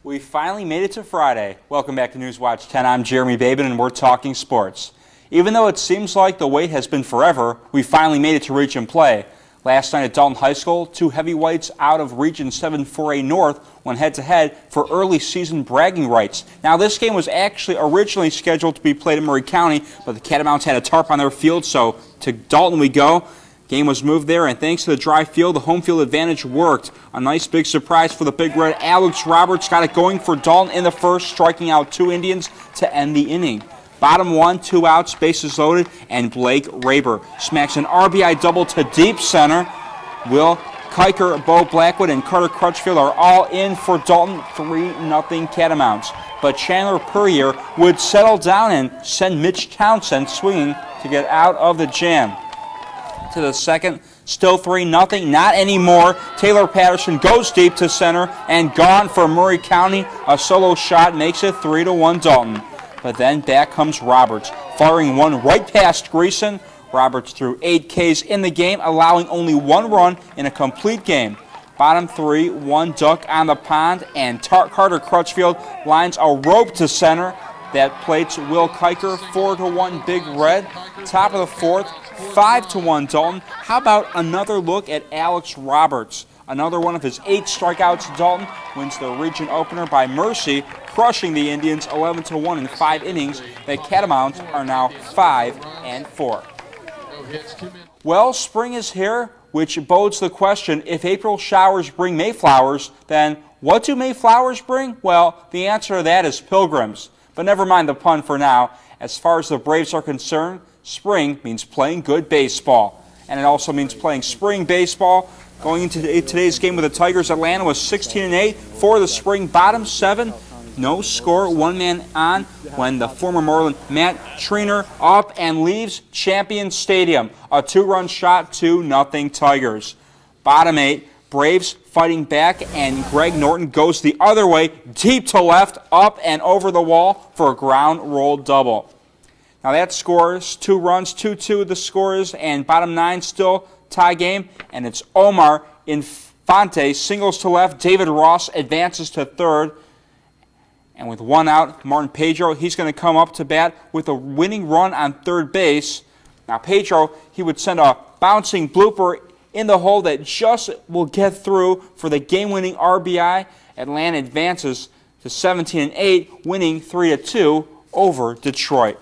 We finally made it to Friday. Welcome back to Newswatch 10. I'm Jeremy Babin, and we're talking sports. Even though it seems like the wait has been forever, we finally made it to region play. Last night at Dalton High School, two heavyweights out of Region 7 4A North went head-to-head for early season bragging rights. Now, this game was actually originally scheduled to be played in Maury County, but the Catamounts had a tarp on their field, so to Dalton we go. Game was moved there, and thanks to the dry field, the home field advantage worked. A nice big surprise for the Big Red. Alex Roberts got it going for Dalton in the first, striking out two Indians to end the inning. Bottom one, 2 outs, bases loaded, and Blake Raber smacks an RBI double to deep center. Will Kiker, Bo Blackwood, and Carter Crutchfield are all in for Dalton, 3-0 Catamounts. But Chandler Puryear would settle down and send Mitch Townsend swinging to get out of the jam. To the second, still 3-0, not anymore. Taylor Patterson goes deep to center and gone for Maury County. A solo shot makes it 3-1 Dalton. But then back comes Roberts, firing one right past Greason. Roberts threw 8 Ks in the game, allowing only 1 run in a complete game. Bottom 3, 1 duck on the pond, and Carter Crutchfield lines a rope to center. That plates Will Kiker, 4-1 Big Red. Top of the fourth, 5-1 Dalton. How about another look at Alex Roberts? Another one of his 8 strikeouts. Dalton wins the region opener by mercy, crushing the Indians 11-1 in 5 innings. The Catamounts are now 5-4. Well, spring is here, which bodes the question, if April showers bring Mayflowers, then what do Mayflowers bring? Well, the answer to that is pilgrims. But never mind the pun for now. As far as the Braves are concerned, spring means playing good baseball. And it also means playing spring baseball. Going into today's game with the Tigers, Atlanta was 16-8 for the spring. Bottom 7, no score, 1 man on when the former Marlin Matt Triner up and leaves Champion Stadium. A 2-run shot, 2-0 Tigers. Bottom 8, Braves fighting back, and Greg Norton goes the other way, deep to left, up and over the wall for a ground roll double. Now that scores 2 runs, 2-2 the score is, and bottom 9 still tie game, and it's Omar Infante, singles to left. David Ross advances to third, and with 1 out, Martin Pedro, he's going to come up to bat with a winning run on third base. Now Pedro, he would send a bouncing blooper in the hole that just will get through for the game-winning RBI. Atlanta advances to 17-8, winning 3-2 over Detroit.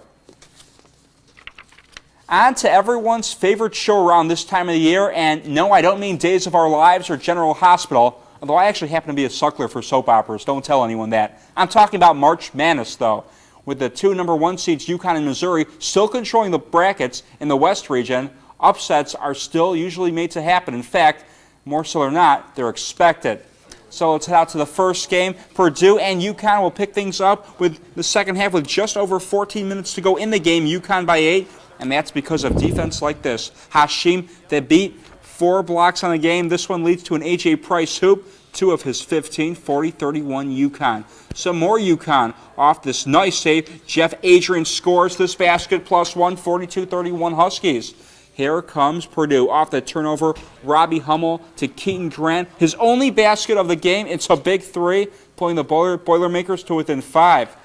On to everyone's favorite show around this time of the year, and no, I don't mean Days of Our Lives or General Hospital, although I actually happen to be a suckler for soap operas. Don't tell anyone that. I'm talking about March Madness, though. With the 2 number 1 seeds, UConn and Missouri, still controlling the brackets in the West region, upsets are still usually made to happen. In fact, more so or not, they're expected. So let's head out to the first game. Purdue and UConn will pick things up with the second half with just over 14 minutes to go in the game. UConn by 8, and that's because of defense like this. Hashim Thabit, 4 blocks on the game. This one leads to an A.J. Price hoop, 2 of his 15, 40-31 UConn. Some more UConn off this nice save. Jeff Adrian scores this basket, +1, 42-31 Huskies. Here comes Purdue off the turnover. Robbie Hummel to Keaton Grant. His only basket of the game. It's a big 3, pulling the Boilermakers to within 5.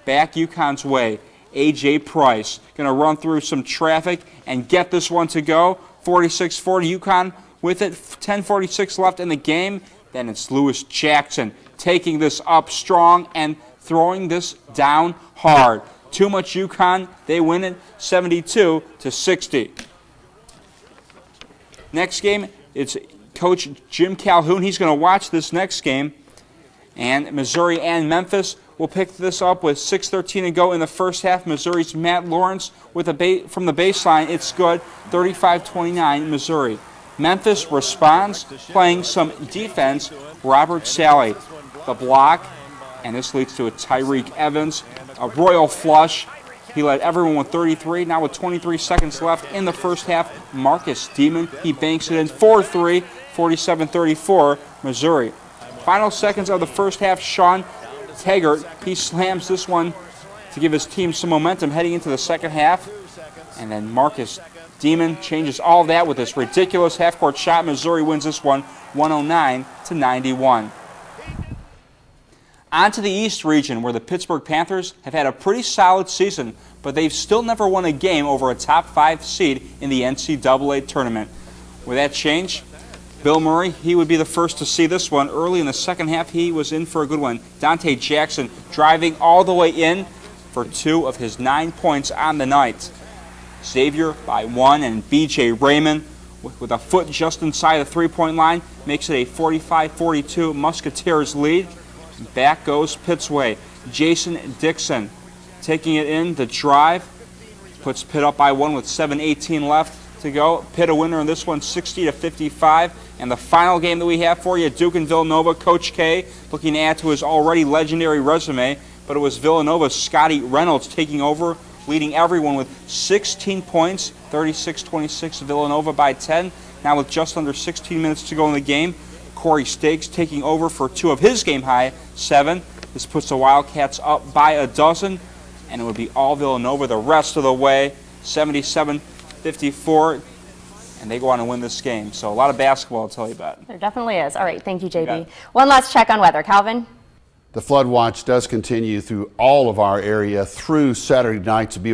Back UConn's way. A.J. Price going to run through some traffic and get this one to go. 46-40 UConn with it. 10:46 left in the game. Then it's Lewis Jackson taking this up strong and throwing this down hard. Too much UConn. They win it 72-60. Next game, it's Coach Jim Calhoun. He's going to watch this next game. And Missouri and Memphis will pick this up with 6:13 to go in the first half. Missouri's Matt Lawrence with from the baseline. It's good, 35-29 Missouri. Memphis responds, playing some defense. Robert Sally, the block, and this leads to a Tyreek Evans, a royal flush. He led everyone with 33. Now with 23 seconds left in the first half, Marcus Demon, he banks it in 4-3, 47-34, Missouri. Final seconds of the first half, Sean Taggart, he slams this one to give his team some momentum heading into the second half. And then Marcus Demon changes all that with this ridiculous half-court shot. Missouri wins this one 109-91. On to the East region, where the Pittsburgh Panthers have had a pretty solid season, but they've still never won a game over a top 5 seed in the NCAA tournament. With that change, Bill Murray, he would be the first to see this one. Early in the second half, he was in for a good one. Dante Jackson driving all the way in for 2 of his 9 points on the night. Xavier by 1, and B.J. Raymond with a foot just inside the three-point line makes it a 45-42 Musketeers lead. Back goes Pitt's way. Jason Dixon taking it in, the drive, puts Pitt up by 1 with 7:18 left to go. Pitt a winner in this one, 60-55. And the final game that we have for you, Duke and Villanova. Coach K looking to add to his already legendary resume, but it was Villanova's Scotty Reynolds taking over, leading everyone with 16 points, 36-26, Villanova by 10. Now with just under 16 minutes to go in the game, Corey Stakes taking over for 2 of his game-high 7. This puts the Wildcats up by a dozen, and it would be all Villanova the rest of the way, 77-54, and they go on to win this game. So a lot of basketball, I'll tell you about. There definitely is. All right, thank you, JB. One last check on weather. Calvin? The flood watch does continue through all of our area through Saturday night to be